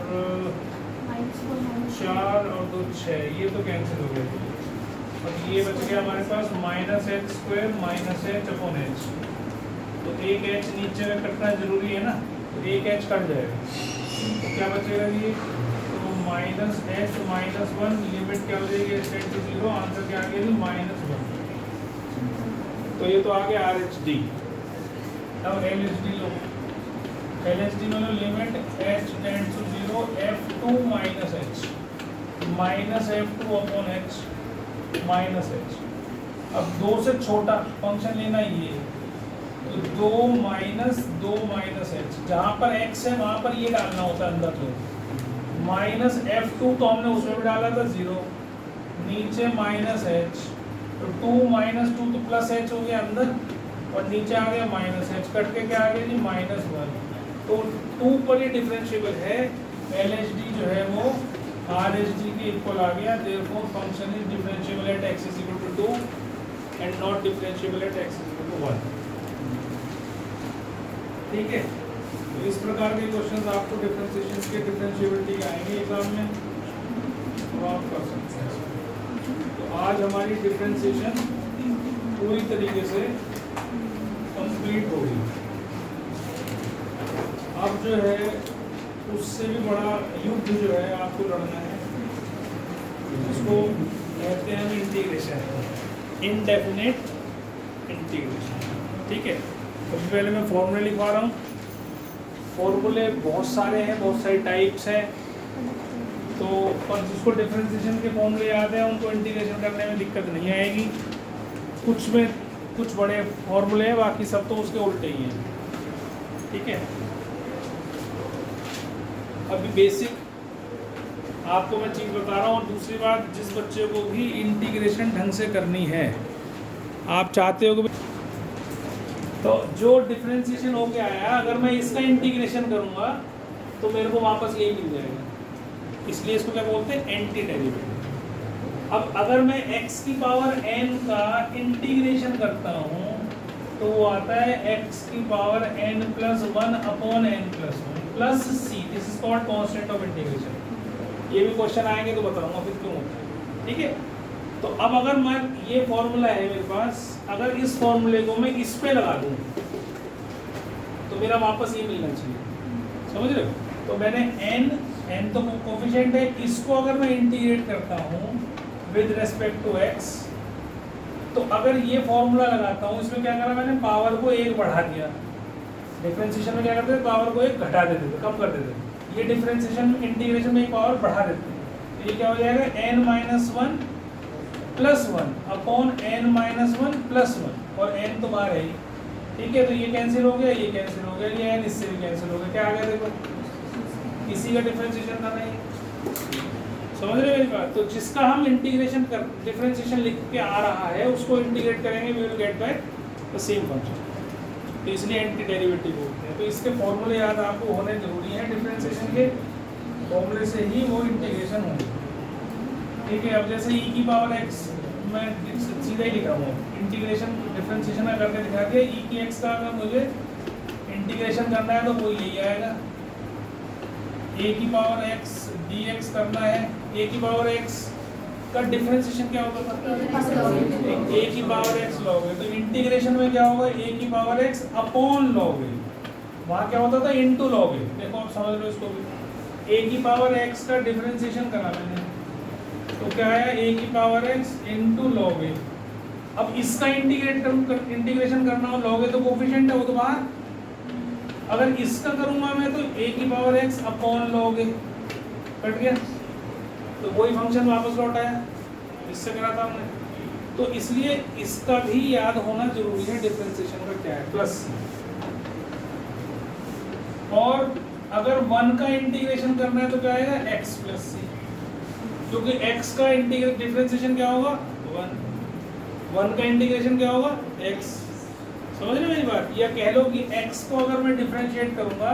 4 और 2 6, ये तो कैंसिल हो गया, और ये बच गया हमारे पास -h² -h अपॉन h। तो एक h नीचे में कटना जरूरी है ना, तो एक h कट जाएगा, तो क्या बचेगा ये, तो -h -1, लिमिट क्या हो जाएगी h टेंड्स टू 0, आंसर क्या आ गया -1। तो ये तो आ गया RHD। अब LHD लो, LHD में लो, limit h tends to 0 f2 - h -f2 upon h -h। अब 2 से छोटा फंक्शन लेना ये, तो 2 - 2 -h, जहाँ पर x है वहाँ पर ये डालना होता है अंदर, तो -f2 तो हमने उसमें भी डाला था 0, नीचे -h, तो 2 - 2 तो +h हो गया अंदर, और नीचे आ गया -h, कट के क्या आ गया जी -1। तो 2 पर ये डिफरेंशिएबल है, LHD जो है वो RHD के इक्वल आ गया, therefore function is differentiable at x = 2 and not differentiable at x = 1, ठीक है। तो इस प्रकार के क्वेश्चंस आपको डिफरेंशिएशन के डिफरेंशिएबिलिटी आएंगे एग्जाम में, तो आप कर सकते हैं। तो आज हमारी डिफरेंशिएशन पूरी तरीके से कंप्लीट हो गई। अब जो है उससे भी बड़ा युद्ध जो है आपको लड़ना है, उसको कहते हैं हम इंटीग्रेशन, इनडेफिनेट इंटीग्रेशन। ठीक है, सबसे पहले मैं फॉर्मूले लिखवा रहा हूँ। फॉर्मूले बहुत सारे हैं, बहुत सारी टाइप्स हैं, तो पर जिसको डिफरेंशिएशन के फॉर्मूले याद है उनको इंटीग्रेशन करने में दिक्कत नहीं आएगी। कुछ में कुछ बड़े फॉर्मूले हैं, बाकी सब तो उसके उल्टे ही हैं। ठीक है, अभी बेसिक आपको मैं चीज़ बता रहा हूँ। और दूसरी बात, जिस बच्चे को भी इंटीग्रेशन ढंग से करनी है, आप चाहते हो कि तो जो डिफरेंशिएशन हो गया है, अगर मैं इसका इंटीग्रेशन करूंगा तो मेरे को वापस यही मिल जाएगा, इसलिए इसको क्या बोलते हैं, एंटी डेरिवेटिव। अब अगर मैं x की पावर n का इंटीग्रेशन करता हूं तो वो आता है x की power n plus 1 upon n plus 1 plus c। This is called constant of integration. ये भी क्वेश्चन आएंगे तो बताऊंगा फिर क्यों होता है। ठीक है, तो अब अगर मैं ये फॉर्मूला है मेरे पास, अगर इस फॉर्मूले को मैं इस पे लगा दूं तो मेरा वापस ये मिलना चाहिए, समझ रहे हो। तो मैंने n तो कोफिशिएंट है, इसको अगर मैं इंटीग्रेट करता हूँ विद रेस्पेक्ट टू x, तो अगर ये फॉर्मूला लगाता हूँ, इसमें क्या करा मैंने, पावर को 1 बढ़ा दिया। डिफरेंशिएशन में क्या करते थे, पावर को 1 घटा देते थे, कम कर देते थे। ये डिफरेंशिएशन इंटीग्रेशन में पावर बढ़ा देते हैं, तो ये क्या हो जाएगा, n minus 1 plus 1 upon n minus 1 plus 1, और n तो बाहर है ही। ठीक है, तो ये कैंसिल हो गया, ये कैंसिल हो गया, ये n इससे भी कैंसिल हो गया। क्या आ गया देखो, इसी का डिफरेंशिएशन करना है, समझ रहे हो मेरी बात। तो जिसका हम इंटीग्रेशन कर डिफरेंशिएशन लिख के आ रहा है उसको इंटीग्रेट करेंगे, we will get back the same function. तो इसलिए एंटी डेरिवेटिव बोलते हैं। तो इसके फॉर्मूले याद आपको होने जरूरी है, डिफरेंशिएशन के फॉर्मूले से ही वो इंटीग्रेशन होंगे। ठीक है, अब जैसे e की पावर x मैं सीधा ही लिख रहा हूँ, इंटीग्रेशन डिफरेंशिएशन में करके दिखा दिया। e की x का अगर मुझे इंटीग्रेशन करना है तो वो यही आएगा, a की पावर x dx करना है। a की पावर x का डिफरेंशिएशन क्या होगा, a की पावर x लॉग है, तो इंटीग्रेशन में क्या होगा, a की पावर x अपॉन लॉग है। वहाँ क्या होता था, इनटू लॉग है। देखो आप समझ लो इसको भी, a की पावर x का डिफरेंशिएशन करा मैंने, तो क्या आया, a की पावर x इनटू लॉग ए। अब इसका इंटीग्रेशन करना हो, लॉग ए तो कोफिशिएंट है, वो तो बाहर। अगर इसका करूंगा मैं तो a की पावर x अपॉन लॉग ए, कट गया, तो वही फंक्शन वापस लौट आया, इससे करा था हमने। तो इसलिए इसका भी याद होना जरूरी है, डिफरेंशिएशन का क्या है, प्लस। और अगर 1 का इंटीग्रेशन करना है तो क्या आएगा, x प्लस सी, क्योंकि x का इंटीग्रेशन डिफरेंशिएशन क्या होगा, 1 का इंटीग्रेशन क्या होगा, x। समझ रहे मेरी बात। या कह लो कि x को अगर मैं डिफरेंशिएट करूंगा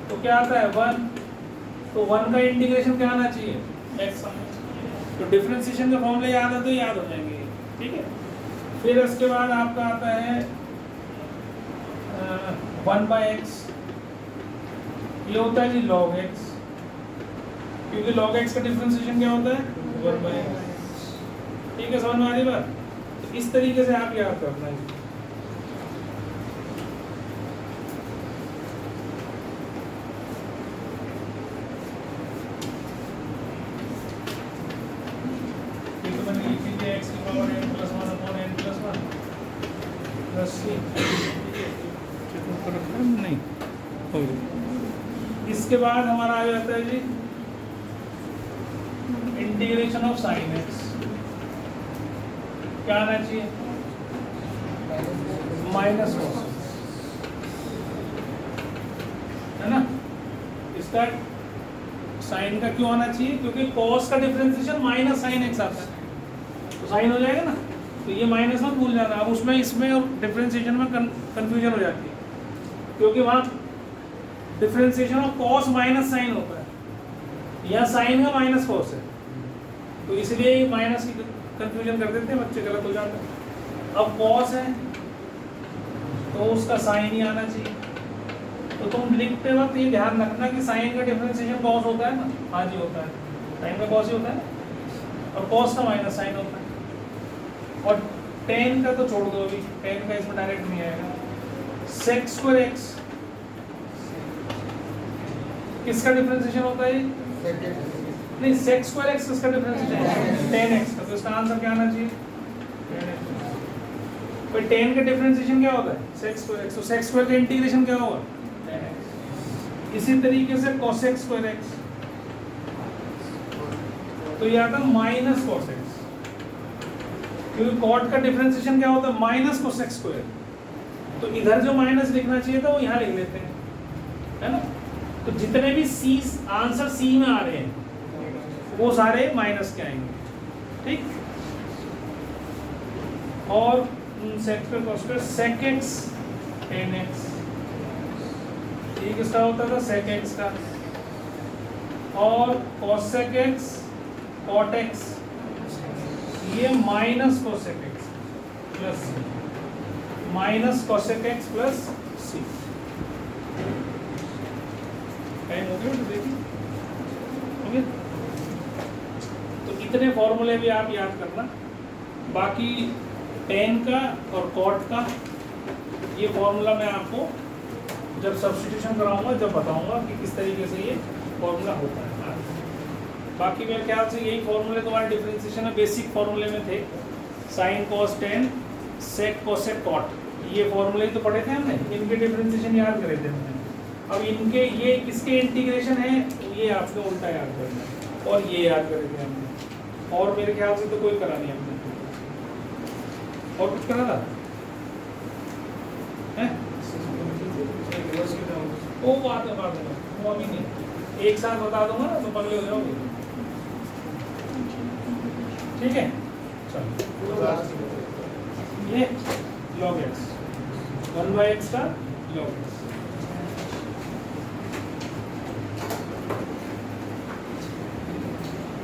तो क्या आता है, 1, तो 1 का इंटीग्रेशन क्या आना चाहिए, x आना चाहिए। तो डिफरेंशिएशन के फॉर्मूले याद है तो याद हो जाएंगे। ठीक है, फिर उसके बाद आपका आता है 1/x, ये होता है जी log x, क्योंकि log x का डिफरेंशिएशन क्या होता है, 1/x। ठीक है, समझ में आ रही बात। तो इस तरीके से आप याद करना है। तो मैंने लिख दिया x की power n plus 1 upon n plus 1 plus c। नहीं हो गया। इसके बाद हमारा आ जाता है जी इंटीग्रेशन ऑफ साइन एक्स। क्या आना चाहिए, माइनस कॉस, है ना। इसका साइन का क्यों आना चाहिए, क्योंकि कॉस का डिफरेंशिएशन माइनस साइन एक्स आता है, तो साइन हो जाएगा ना। तो ये माइनस मत भूल जाना। अब उसमें इसमें डिफरेंशिएशन में कंफ्यूजन हो जाती है, क्योंकि वहाँ differentiation of cos minus sine होता है, यहाँ साइन का माइनस कॉस है, तो इसलिए माइनस की कंफ्यूजन कर देते हैं बच्चे, गलत हो जाते हैं। अब कॉस है तो उसका साइन ही आना चाहिए, तो तुम लिखते वक्त ये ध्यान रखना कि साइन का डिफरेंशिएशन कॉस होता है ना, हाँ जी होता है, साइन का कॉस ही होता है और कॉस का माइनस साइन होता है। और टेन का तो छोड़ दो अभी, टेन का इसमें डायरेक्ट नहीं आएगा। सेक स्क्वायर एक्स किसका डिफरेंशिएशन होता है? नहीं, सेक स्क्वायर एक्स किसका डिफरेंशिएशन है? टेन एक्स का। तो इसका आंसर क्या आना चाहिए? पर टेन का डिफरेंशिएशन क्या होता है? Sec square X. तो सेक स्क्वायर का इंटीग्रेशन क्या होगा? Tan X. इसी तरीके से कोसेक स्क्वायर एक्स, तो ये आता है माइनस कोस एक्स, क्योंकि कॉट का डिफरेंशिएशन क्या होता है? Minus cosec square. तो इधर जो माइनस लिखना चाहिए था वो यहाँ लिख लेते हैं, है ना। तो जितने भी सी आंसर सी में आ रहे हैं वो सारे माइनस के आएंगे, ठीक। और sec square cos square sec X tan X, ये किसका होता था? सेक एक्स का। और कोसेक एक्स कॉट एक्स, ये minus cosec X plus C, minus cosec X plus C. Time हो गया तो देखिए, हो गया। तो इतने फॉर्मूले भी आप याद करना। बाकी टेन का और कॉट का ये फॉर्मूला मैं आपको जब सब्स्टिट्यूशन कराऊंगा जब बताऊंगा कि किस तरीके से ये फॉर्मूला होता है। बाकी मेरे ख्याल से यही फॉर्मूले तुम्हारे डिफरेंशिएशन में बेसिक फॉर्मूले में थे। Sine cos tan, sec cosec cot, ये फॉर्मूले तो पढ़े थे हमने, इनके डिफरेंशिएशन याद करे थे हमने। अब इनके ये किसके इंटीग्रेशन है ये आपको उल्टा याद करना है, और ये याद करे थे हमने। और मेरे ख्याल से तो कोई करा नहीं हमने, और कुछ करा था? वो बात है, वो अभी नहीं, एक साथ बता दूंगा ना तो पगले हो जाओगे, ठीक है। चलो ये log x 1/x का log x